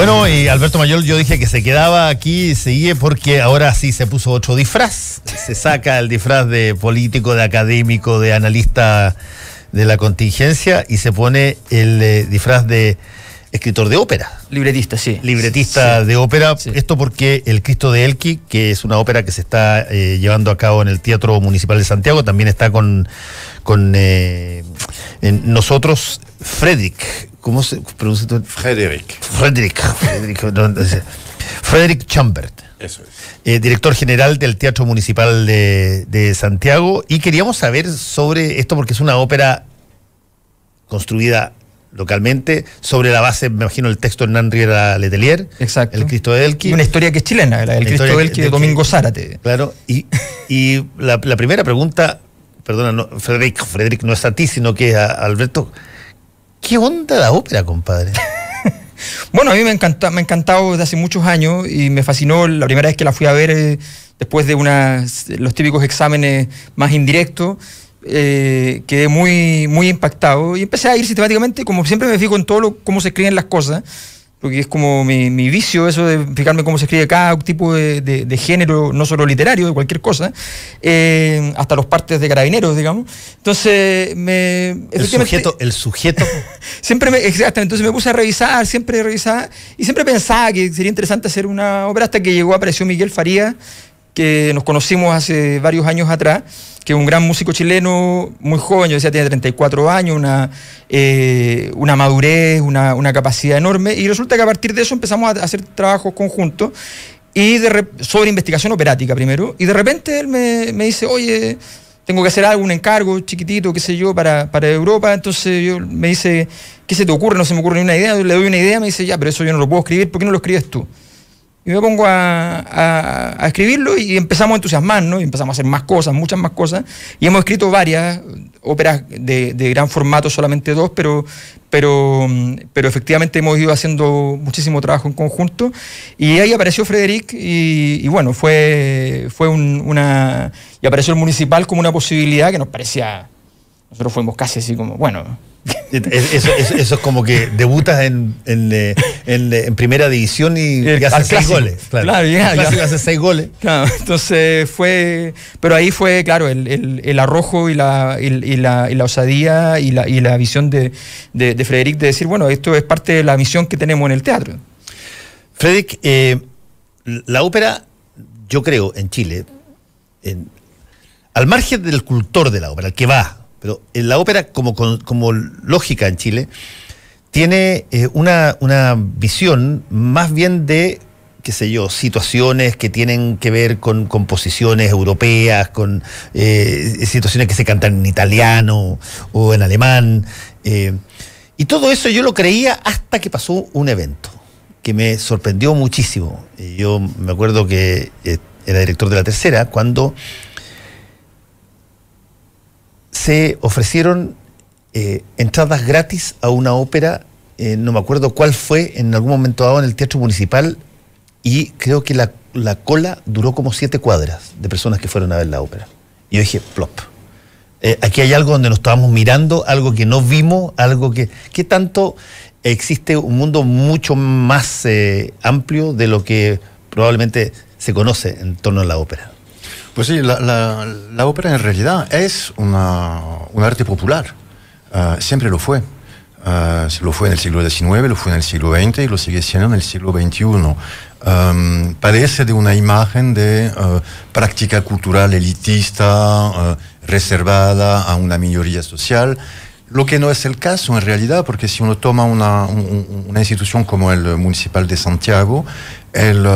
Bueno, y Alberto Mayol, yo dije que se quedaba aquí y seguía porque ahora sí se puso otro disfraz. Se saca el disfraz de político, de académico, de analista de la contingencia y se pone el disfraz de escritor de ópera. Libretista, sí. Libretista sí. de ópera. Sí. Esto porque El Cristo de Elqui, que es una ópera que se está llevando a cabo en el Teatro Municipal de Santiago, también está con nosotros Frederick. ¿Cómo se pronuncia? Frederick Chambert. Eso es. Director general del Teatro Municipal de Santiago. Y queríamos saber sobre esto porque es una ópera construida localmente, sobre la base, me imagino, el texto de Hernán Riera Letelier. Exacto. El Cristo de Elqui. Y una historia que es chilena, el Cristo de Elqui de Domingo Zárate. Claro, y la primera pregunta, perdona, no, Frederick, no es a ti, sino que a Alberto. ¿Qué onda la ópera, compadre? Bueno, a mí me ha encantado desde hace muchos años y me fascinó la primera vez que la fui a ver después de los típicos exámenes más indirectos. Quedé muy, muy impactado y empecé a ir sistemáticamente, como siempre me fijo en todo cómo se escriben las cosas, porque es como mi vicio eso de fijarme cómo se escribe cada tipo de género, no solo literario, de cualquier cosa, hasta los partes de carabineros, digamos. Entonces, el sujeto. Exactamente, entonces me puse a revisar, siempre revisaba, y siempre pensaba que sería interesante hacer una ópera hasta que apareció Miguel Farías, que nos conocimos hace varios años atrás, que es un gran músico chileno, muy joven, yo decía, tiene 34 años, una madurez, una capacidad enorme, y resulta que a partir de eso empezamos a hacer trabajos conjuntos, y sobre investigación operática primero, y de repente él me dice, oye, tengo que hacer algo, un encargo chiquitito, qué sé yo, para Europa. Entonces me dice, ¿qué se te ocurre? No se me ocurre ni una idea. Yo le doy una idea, me dice, ya, pero eso yo no lo puedo escribir, ¿por qué no lo escribes tú? Y me pongo a escribirlo y empezamos a entusiasmarnos, y empezamos a hacer más cosas, muchas más cosas, y hemos escrito varias óperas de gran formato, solamente 2, pero efectivamente hemos ido haciendo muchísimo trabajo en conjunto, y ahí apareció Frederick, y bueno, y apareció el Municipal como una posibilidad que nos parecía, nosotros fuimos casi así como, bueno... Eso es como que debutas en primera división y haces 6 goles. Claro, ya. Haces 6 goles. Claro, entonces pero ahí fue, claro, el arrojo y la osadía y la visión de Frederick de decir, bueno, esto es parte de la misión que tenemos en el teatro. Frederick, la ópera, yo creo, en Chile, al margen del cultor de la ópera, el que va, pero la ópera como lógica en Chile tiene una visión más bien de, qué sé yo, situaciones que tienen que ver con composiciones europeas, con situaciones que se cantan en italiano o en alemán. Y todo eso yo lo creía hasta que pasó un evento que me sorprendió muchísimo. Yo me acuerdo que era director de La Tercera cuando se ofrecieron entradas gratis a una ópera, no me acuerdo cuál fue, en algún momento dado en el Teatro Municipal, y creo que la cola duró como 7 cuadras de personas que fueron a ver la ópera. Y yo dije, plop. Aquí hay algo donde nos estábamos mirando, algo que no vimos, algo que tanto existe un mundo mucho más amplio de lo que probablemente se conoce en torno a la ópera. Pues sí, la ópera en realidad es un arte popular, siempre lo fue. Lo fue en el siglo XIX, lo fue en el siglo XX y lo sigue siendo en el siglo XXI. Padece de una imagen de práctica cultural elitista, reservada a una minoría social, lo que no es el caso en realidad, porque si uno toma una institución como el Municipal de Santiago, el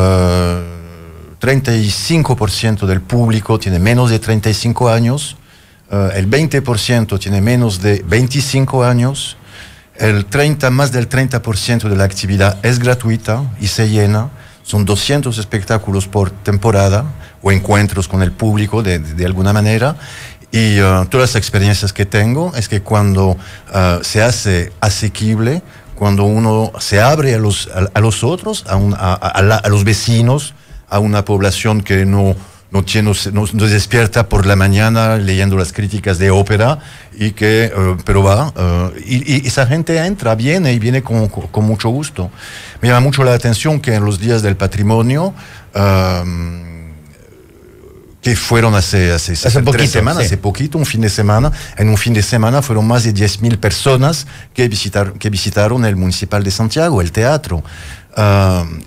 35% del público tiene menos de 35 años, el 20% tiene menos de 25 años, más del 30% de la actividad es gratuita y se llena, son 200 espectáculos por temporada o encuentros con el público de alguna manera, y todas las experiencias que tengo es que cuando se hace asequible, cuando uno se abre a los otros, a los vecinos, a una población que no nos despierta por la mañana leyendo las críticas de ópera y que, pero va, y esa gente viene y viene con mucho gusto. Me llama mucho la atención que en los días del patrimonio, que fueron hace poquito, 3 semanas, sí. hace poquito, un fin de semana. En un fin de semana fueron más de 10.000 personas que visitaron el Municipal de Santiago, el teatro.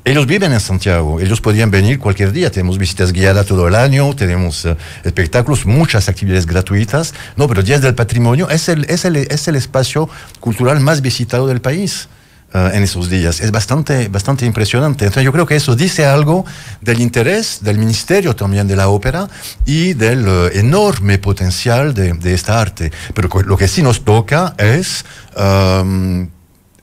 Ellos viven en Santiago, ellos podrían venir cualquier día. Tenemos visitas guiadas todo el año, tenemos espectáculos, muchas actividades gratuitas. No, pero Días del Patrimonio es el espacio cultural más visitado del país. En esos días. Es bastante impresionante. Entonces yo creo que eso dice algo del interés del Ministerio también de la ópera y del enorme potencial de esta arte. Pero lo que sí nos toca es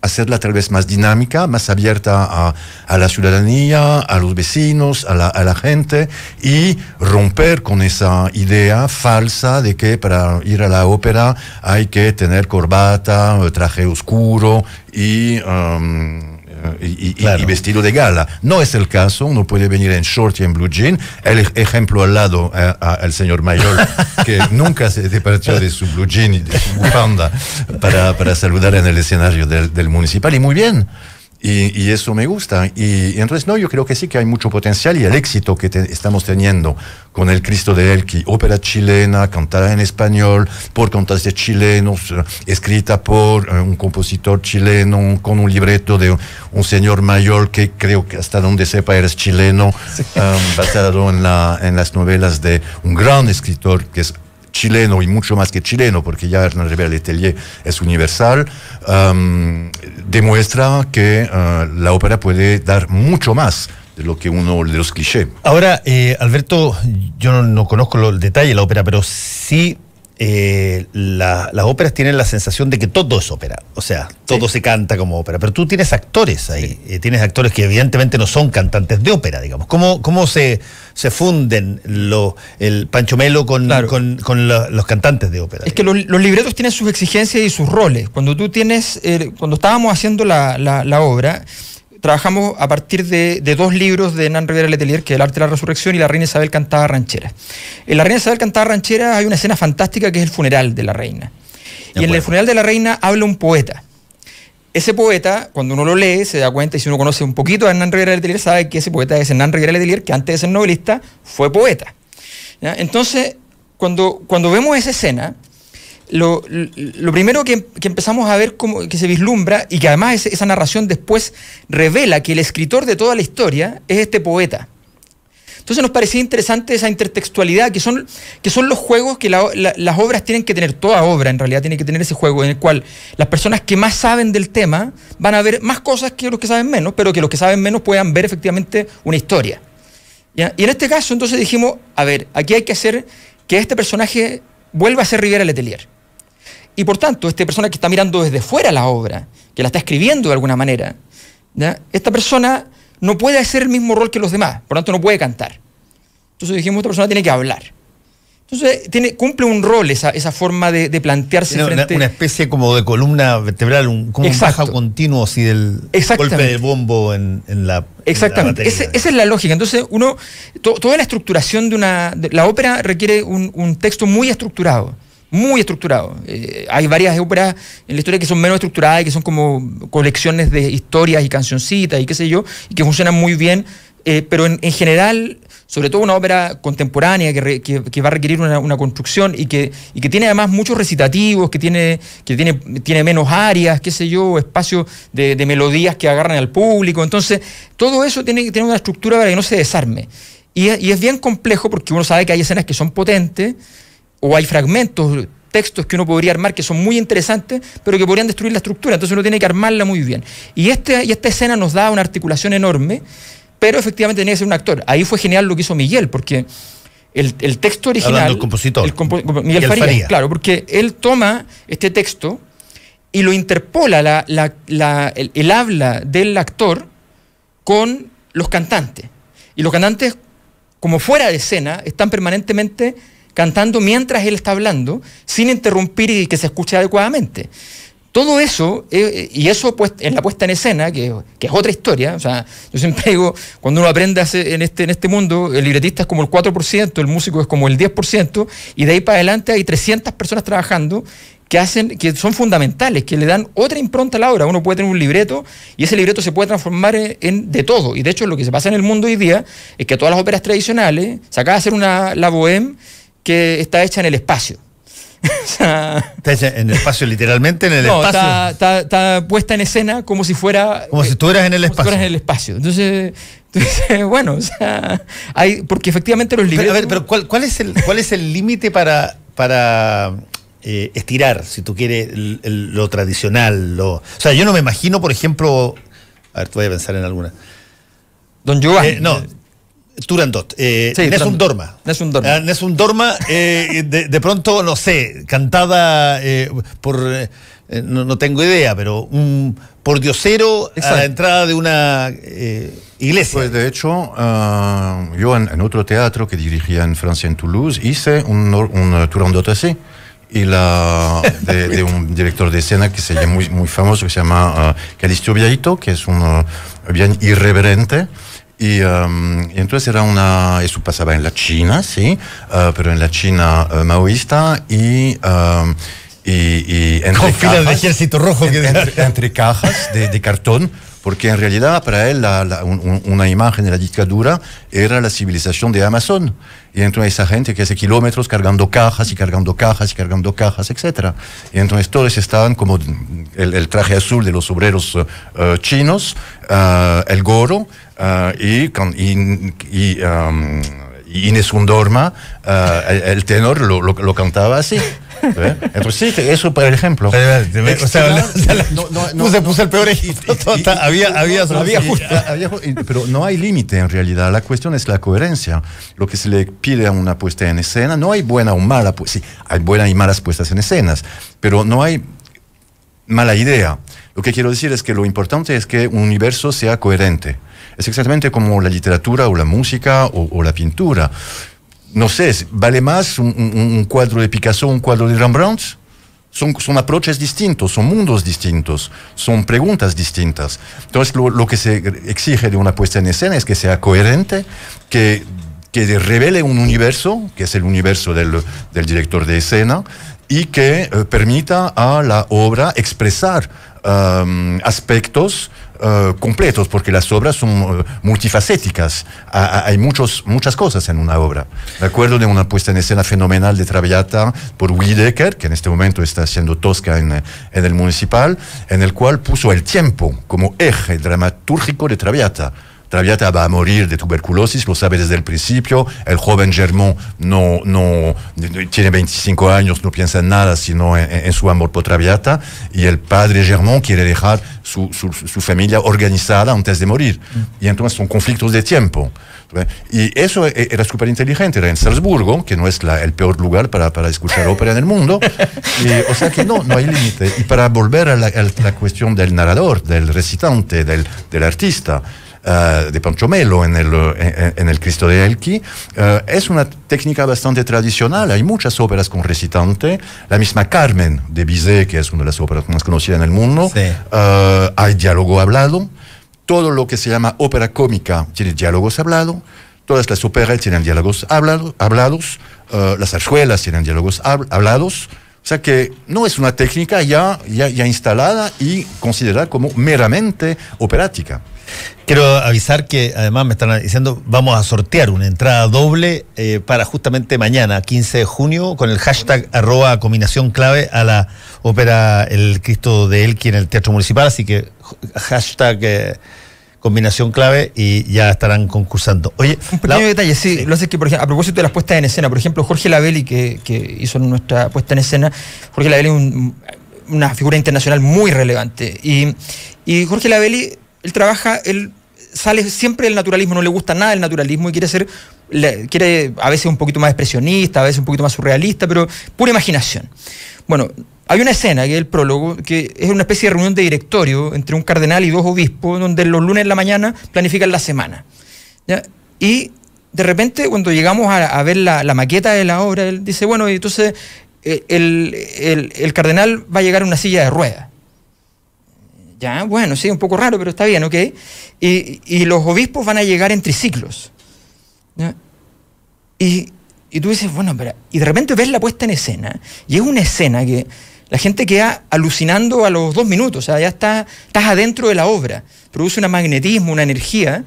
hacerla tal vez más dinámica, más abierta a la ciudadanía, a los vecinos, a la gente, y romper con esa idea falsa de que para ir a la ópera hay que tener corbata, traje oscuro y vestido de gala. No es el caso, uno puede venir en short y en blue jean. El ejemplo al lado al señor mayor, que nunca se departió de su blue jean y de su bufanda para saludar en el escenario del municipal, y muy bien. Y eso me gusta. Y entonces, no, yo creo que sí que hay mucho potencial, y el éxito que estamos teniendo con el Cristo de Elqui, ópera chilena, cantada en español, por cantantes chilenos, escrita por un compositor chileno, con un libreto de un señor mayor que creo que hasta donde sepa eres chileno, sí. Basado en las novelas de un gran escritor que es chileno y mucho más que chileno, porque ya Hernán Rivera Letelier es universal, demuestra que la ópera puede dar mucho más de lo que de los clichés. Ahora, Alberto, yo no conozco el detalle de la ópera, pero sí las óperas tienen la sensación de que todo es ópera, o sea, todo se canta como ópera, pero tú tienes actores ahí, tienes actores que evidentemente no son cantantes de ópera, digamos. ¿Cómo se funden el Pancho Melo con los cantantes de ópera? Es que los libretos tienen sus exigencias y sus roles. Cuando estábamos haciendo la obra, trabajamos a partir de 2 libros de Hernán Rivera Letelier, que es El arte de la resurrección y La reina Isabel cantada ranchera. En La reina Isabel cantada ranchera hay una escena fantástica que es el funeral de la reina. Y en el funeral de la reina habla un poeta. Ese poeta, cuando uno lo lee, se da cuenta, y si uno conoce un poquito a Hernán Rivera Letelier, sabe que ese poeta es Hernán Rivera Letelier, que antes de ser novelista fue poeta. ¿Ya? Entonces, cuando vemos esa escena, lo primero que empezamos a ver que se vislumbra, y que además esa narración después revela que el escritor de toda la historia es este poeta. Entonces nos parecía interesante esa intertextualidad, que son los juegos que las obras tienen que tener. Toda obra en realidad tiene que tener ese juego en el cual las personas que más saben del tema van a ver más cosas que los que saben menos, pero que los que saben menos puedan ver efectivamente una historia. ¿Ya? Y en este caso entonces dijimos, a ver, aquí hay que hacer que este personaje vuelva a ser Rivera Letelier. Y por tanto, esta persona que está mirando desde fuera la obra, que la está escribiendo de alguna manera, ¿ya? Esta persona no puede hacer el mismo rol que los demás, por tanto no puede cantar. Entonces dijimos, esta persona tiene que hablar. Entonces cumple un rol esa forma de plantearse frente... Una especie como de columna vertebral, como un bajo continuo así del golpe del bombo en la... Exactamente, en la batería. Esa es la lógica. Entonces toda la estructuración de la ópera requiere un texto muy estructurado. Muy estructurado. Hay varias óperas en la historia que son menos estructuradas y que son como colecciones de historias y cancioncitas y qué sé yo, y que funcionan muy bien, pero en general, sobre todo una ópera contemporánea que va a requerir una construcción y que tiene además muchos recitativos, que tiene menos áreas, qué sé yo, espacios de melodías que agarran al público. Entonces, todo eso tiene que tener una estructura para que no se desarme. Y es bien complejo porque uno sabe que hay escenas que son potentes, o hay fragmentos, textos que uno podría armar que son muy interesantes, pero que podrían destruir la estructura. Entonces uno tiene que armarla muy bien. Y esta escena nos da una articulación enorme, pero efectivamente tenía que ser un actor. Ahí fue genial lo que hizo Miguel, porque el texto original... Hablando del compositor. Miguel Farías. Claro, porque él toma este texto y lo interpola el habla del actor con los cantantes. Y los cantantes, como fuera de escena, están permanentemente cantando mientras él está hablando, sin interrumpir y que se escuche adecuadamente. todo eso, y eso pues, en la puesta en escena, que es otra historia. O sea, yo siempre digo, cuando uno aprende en este mundo, el libretista es como el 4%, el músico es como el 10%, y de ahí para adelante hay 300 personas trabajando que son fundamentales, que le dan otra impronta a la obra. Uno puede tener un libreto y ese libreto se puede transformar en de todo. Y de hecho lo que se pasa en el mundo hoy día es que todas las óperas tradicionales, se acaba de hacer la Bohème que está hecha en el espacio. O sea, ¿Está hecha en el espacio, literalmente en el espacio? Está puesta en escena como si fuera... Como si estuvieras en el espacio. Como si estuvieras en el espacio. Entonces, bueno, o sea, porque efectivamente los libretos... A ver, pero ¿cuál es el límite para estirar, si tú quieres, lo tradicional? O sea, yo no me imagino, por ejemplo... A ver, voy a pensar en alguna. Don Giovanni. Turandot, sí, Nessun Dorma. Nessun Dorma. Nessun Dorma, de pronto, no sé, cantada por, no tengo idea, pero un pordiosero a la entrada de una iglesia. Pues de hecho, yo en otro teatro que dirigía en Francia, en Toulouse, hice un Turandot así. Y de un director de escena que se llama muy famoso, que se llama Calixto Viaito, que es bien irreverente. Y entonces eso pasaba en la China, sí, pero en la China maoísta y entre con filas de ejército rojo. Entre cajas de cartón, porque en realidad para él una imagen de la dictadura era la civilización de Amazon. Y entonces esa gente que hace kilómetros cargando cajas y cargando cajas y cargando cajas, etc. Y entonces todos estaban como el traje azul de los obreros chinos, el gorro, y Nessun Dorma, el tenor lo cantaba así. Entonces sí, eso por ejemplo. Puse el peor ejemplo. Pero no hay límite en realidad. La cuestión es la coherencia. Lo que se le pide a una puesta en escena, no hay buena o mala, pues sí, hay buenas y malas puestas en escenas, pero no hay mala idea. Lo que quiero decir es que lo importante es que un universo sea coherente. Es exactamente como la literatura o la música o la pintura. No sé, ¿vale más un cuadro de Picasso o un cuadro de Rembrandt? Son approaches distintos, son mundos distintos, son preguntas distintas. Entonces, lo que se exige de una puesta en escena es que sea coherente, que revele un universo, que es el universo del director de escena, y que permita a la obra expresar aspectos completos, porque las obras son multifacéticas. Hay muchas cosas en una obra. Me acuerdo de una puesta en escena fenomenal de Traviata por Whittaker, que en este momento está haciendo Tosca en el Municipal, en el cual puso el tiempo como eje dramatúrgico de Traviata. Traviata va a morir de tuberculosis, lo sabe desde el principio. El joven Germont no tiene 25 años, no piensa en nada sino en su amor por Traviata. Y el padre Germont quiere dejar su familia organizada antes de morir. Y entonces son conflictos de tiempo. Y eso era súper inteligente. Era en Salzburgo, que no es el peor lugar para escuchar ópera en el mundo. O sea que no hay límite. Y para volver a la cuestión del narrador, del recitante, del artista, de Pancho Melo en el Cristo de Elchi, es una técnica bastante tradicional. Hay muchas óperas con recitante, la misma Carmen de Bizet, que es una de las óperas más conocidas en el mundo. Sí. Hay diálogo hablado, todo lo que se llama ópera cómica tiene diálogos hablados, todas las óperas tienen diálogos hablados, las zarzuelas tienen diálogos hablados. O sea que no es una técnica ya instalada y considerada como meramente operática. Quiero avisar que además me están diciendo, vamos a sortear una entrada doble para justamente mañana, 15 de junio, con el hashtag @combinación_clave a la ópera El Cristo de Elchi en el Teatro Municipal, así que hashtag combinación clave y ya estarán concursando. Oye, un pequeño detalle, sí, lo hace que, por ejemplo, a propósito de las puestas en escena, por ejemplo, Jorge Lavelli, que hizo nuestra puesta en escena, Jorge Lavelli es una figura internacional muy relevante. Y Jorge Lavelli, él sale siempre del naturalismo, no le gusta nada el naturalismo y quiere a veces un poquito más expresionista, a veces un poquito más surrealista, pero pura imaginación. Bueno, hay una escena, que es el prólogo, que es una especie de reunión de directorio entre un cardenal y 2 obispos, donde los lunes en la mañana planifican la semana, ¿ya? Y de repente, cuando llegamos a ver la maqueta de la obra, él dice, bueno, y entonces el cardenal va a llegar en una silla de ruedas. Ya, bueno, sí, un poco raro, pero está bien, ¿ok? Y los obispos van a llegar en triciclos. ¿Ya? Y tú dices, bueno, pero... Y de repente ves la puesta en escena, y es una escena que la gente queda alucinando a los 2 minutos, o sea, ya estás adentro de la obra, produce un magnetismo, una energía,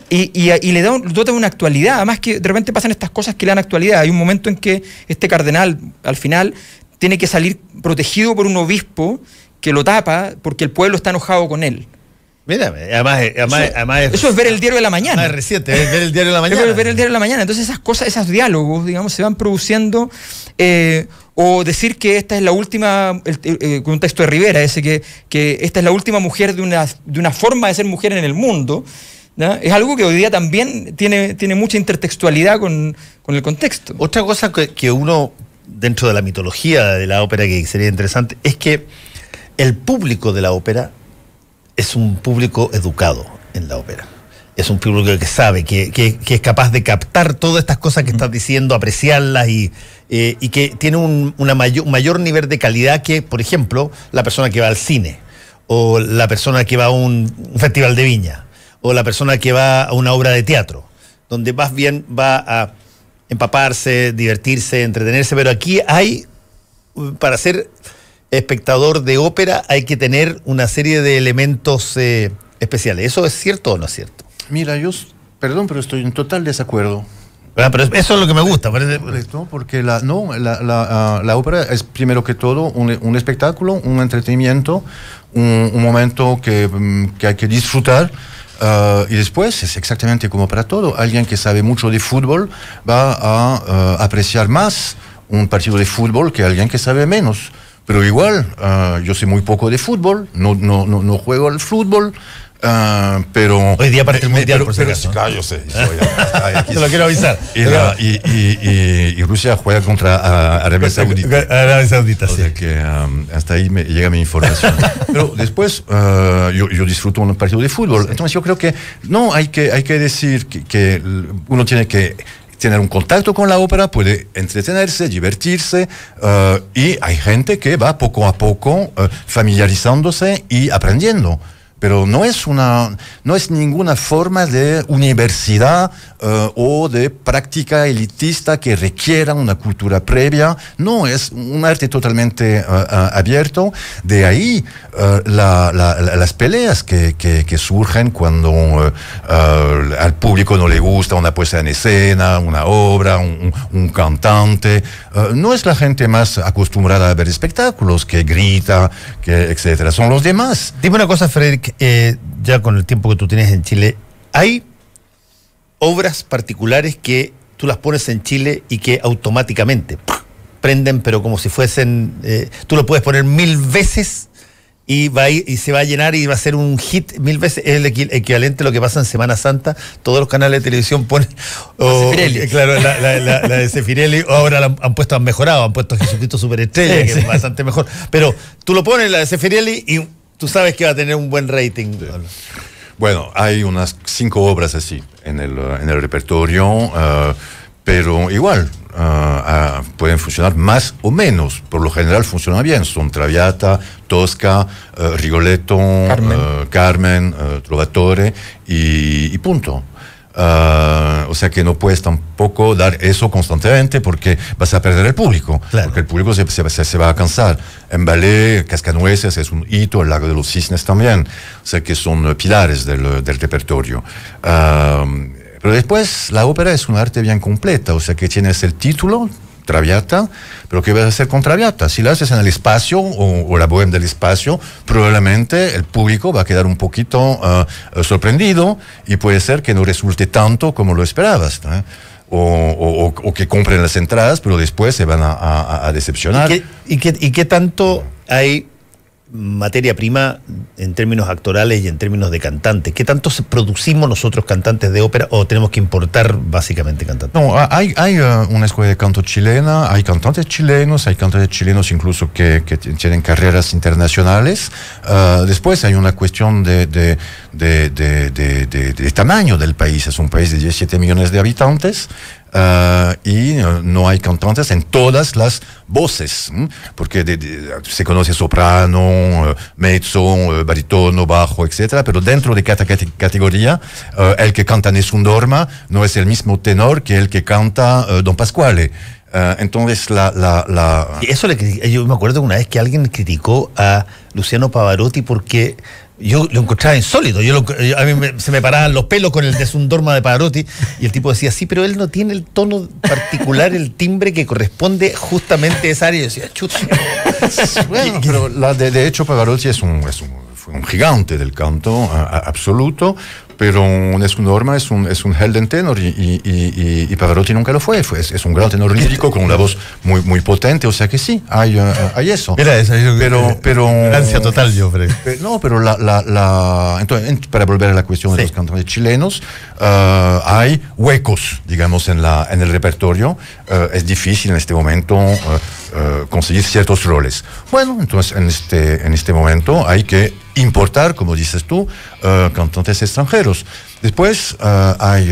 y le dota una actualidad, además que de repente pasan estas cosas que le dan actualidad. Hay un momento en que este cardenal, al final, tiene que salir protegido por un obispo que lo tapa porque el pueblo está enojado con él. Mira, además eso es ver el diario de la mañana. Es reciente, es ver el diario de la mañana. Es ver el diario de la mañana. Entonces esas cosas, esos diálogos, digamos, se van produciendo. O decir que esta es la última, con un texto de Rivera, ese que esta es la última mujer de una forma de ser mujer en el mundo, ¿no? Es algo que hoy día también tiene mucha intertextualidad con el contexto. Otra cosa que uno, dentro de la mitología de la ópera, que sería interesante, es que el público de la ópera es un público educado en la ópera. Es un público que sabe, que es capaz de captar todas estas cosas que estás diciendo, apreciarlas y que tiene un mayor nivel de calidad que, por ejemplo, la persona que va al cine, o la persona que va a un festival de viña, o la persona que va a una obra de teatro, donde más bien va a empaparse, divertirse, entretenerse. Pero aquí para ser espectador de ópera hay que tener una serie de elementos especiales. ¿Eso es cierto o no es cierto? Mira, perdón, pero estoy en total desacuerdo. Pero eso es lo que me gusta. Porque la ópera es primero que todo un espectáculo, un entretenimiento, un momento que hay que disfrutar. Y después es exactamente como para todo. Alguien que sabe mucho de fútbol va a apreciar más un partido de fútbol que alguien que sabe menos. Pero igual, yo sé muy poco de fútbol, no juego al fútbol, pero... Hoy día parte el mundial, por si acaso. Yo sé. Te lo quiero avisar. Y Rusia juega contra Arabia Saudita. Arabia Saudita, sí. O sea que hasta ahí llega mi información. Pero después yo disfruto un partido de fútbol. Entonces yo creo que no hay que decir que uno tiene que tener un contacto con la ópera, puede entretenerse, divertirse, y hay gente que va poco a poco familiarizándose y aprendiendo. Pero no es ninguna forma de universidad o de práctica elitista que requiera una cultura previa. No, es un arte totalmente abierto. De ahí las peleas que surgen cuando al público no le gusta una puesta en escena, una obra, un cantante. No es la gente más acostumbrada a ver espectáculos que grita, etcétera. Son los demás. Dime una cosa, Frederick. Ya con el tiempo que tú tienes en Chile, ¿hay obras particulares que tú las pones en Chile y que automáticamente prenden, pero como si fuesen, tú lo puedes poner 1000 veces y se va a llenar y va a ser un hit 1000 veces? Es el equivalente a lo que pasa en Semana Santa. Todos los canales de televisión ponen claro, la de Sefirelli. Ahora han puesto, han mejorado, han puesto a Jesucristo Superestrella, que es bastante mejor, pero tú lo pones, la de Sefirelli, y tú sabes que va a tener un buen rating. Sí. Bueno, hay unas 5 obras así en el repertorio, pero igual pueden funcionar más o menos. Por lo general funciona bien. Son Traviata, Tosca, Rigoletto, Carmen, Trovatore y punto. O sea que no puedes tampoco dar eso constantemente porque vas a perder el público, claro. Porque el público se va a cansar. En ballet, Cascanueces es un hito, el Lago de los Cisnes también, o sea que son pilares del repertorio. Pero después la ópera es un arte bien completa, o sea que tienes el título, Traviata, pero ¿qué vas a hacer con Traviata? Si la haces en el espacio o la bohème del espacio, probablemente el público va a quedar un poquito sorprendido y puede ser que no resulte tanto como lo esperabas, ¿no? O que compren las entradas, pero después se van a decepcionar. ¿Y qué tanto hay materia prima en términos actorales y en términos de cantantes? ¿Qué tanto producimos nosotros cantantes de ópera o tenemos que importar básicamente cantantes? No, hay una escuela de canto chilena, hay cantantes chilenos incluso que tienen carreras internacionales. Después hay una cuestión de tamaño del país. Es un país de 17 millones de habitantes. y no hay cantantes en todas las voces, porque se conoce soprano, mezzo, barítono, bajo, etcétera, pero dentro de cada categoría, el que canta Nessun Dorma no es el mismo tenor que el que canta Don Pasquale. Entonces Y eso yo me acuerdo una vez que alguien criticó a Luciano Pavarotti porque yo lo encontraba insólito. A mí se me paraban los pelos con el Nessun Dorma de Pavarotti y el tipo decía, sí, pero él no tiene el tono particular, el timbre que corresponde justamente a esa área. Y yo decía, chuta. Bueno, pero de hecho Pavarotti fue un gigante del canto absoluto, pero Nessun Dorma es un Helden tenor y Pavarotti nunca lo fue. Es un gran tenor lírico con una voz muy, muy potente, o sea que sí, hay eso. Mira eso, pero ansia total, yo creo. No, pero entonces, para volver a la cuestión de los cantantes chilenos, hay huecos, digamos, en el repertorio. Es difícil en este momento conseguir ciertos roles. Bueno, entonces en este momento hay que importar, como dices tú, cantantes extranjeros. Después hay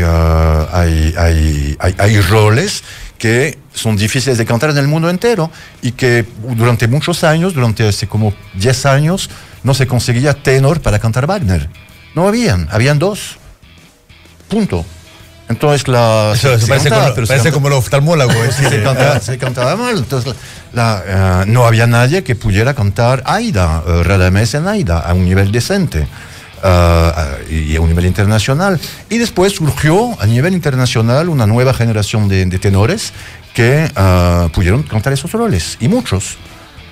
roles que son difíciles de cantar en el mundo entero y que durante muchos años, durante hace como 10 años, no se conseguía tenor para cantar Wagner. No habían dos. Punto. Entonces eso parece como los oftalmólogos. Se cantaba mal. Entonces no había nadie que pudiera cantar Aida, Radamés en Aida, a un nivel decente. Y a un nivel internacional. Y después surgió a nivel internacional una nueva generación de tenores que pudieron cantar esos roles, y muchos.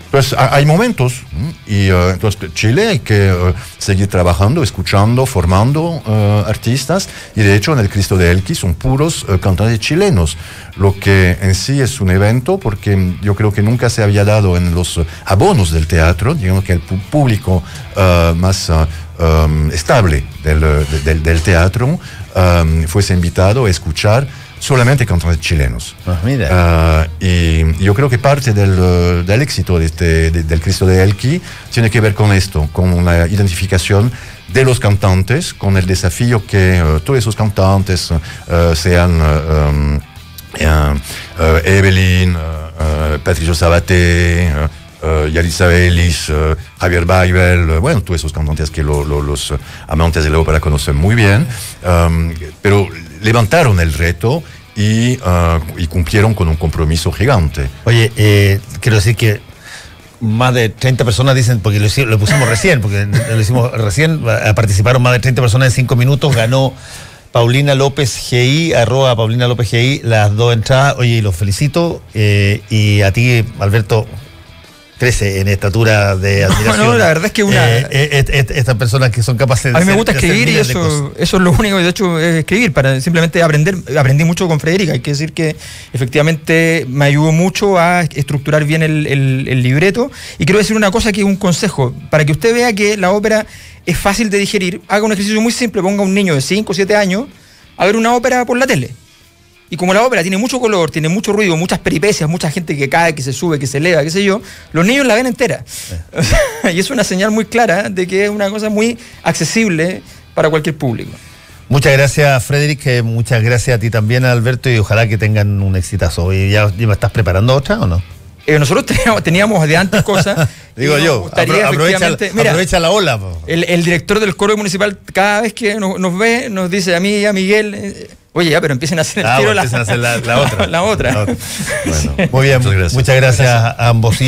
Entonces hay momentos, y entonces Chile hay que seguir trabajando, escuchando, formando artistas, y de hecho en el Cristo de Elqui son puros cantantes chilenos, lo que en sí es un evento, porque yo creo que nunca se había dado en los abonos del teatro, digamos que el público más estable del teatro fuese invitado a escuchar solamente cantantes chilenos. Y yo creo que parte del éxito del Cristo de Elqui tiene que ver con esto, con una identificación de los cantantes, con el desafío que todos esos cantantes sean Evelyn, Patricio Sabaté, Yalitza Vélez, Javier Weibel, bueno, todos esos cantantes que los amantes de la ópera conocen muy bien, pero levantaron el reto y cumplieron con un compromiso gigante. Oye, quiero decir que más de 30 personas dicen, porque lo pusimos recién, participaron más de 30 personas en 5 minutos, ganó Paulina López GI, @Paulina López GI, las 2 entradas. Oye, los felicito, y a ti, Alberto, crece en estatura de admiración. No, la verdad es que estas personas que son capaces de... A mí me gusta escribir, y eso es lo único, de hecho, es escribir, para simplemente aprender. Aprendí mucho con Frederica, hay que decir que efectivamente me ayudó mucho a estructurar bien el libreto. Y quiero decir una cosa, que es un consejo, para que usted vea que la ópera es fácil de digerir. Haga un ejercicio muy simple, ponga a un niño de 5 o 7 años a ver una ópera por la tele. Y como la ópera tiene mucho color, tiene mucho ruido, muchas peripecias, mucha gente que cae, que se sube, que se eleva, qué sé yo, los niños la ven entera. Y es una señal muy clara de que es una cosa muy accesible para cualquier público. Muchas gracias, Frederick, muchas gracias a ti también, Alberto, y ojalá que tengan un exitazo. ¿Y ya me estás preparando otra o no? Nosotros teníamos de antes cosas. Digo yo, aprovecha la ola. El director del coro municipal, cada vez que nos ve, nos dice a mí y a Miguel... Oye, ya, pero empiecen a hacer empiecen a hacer la otra. La otra. Bueno, muy bien, muchas gracias a ambos.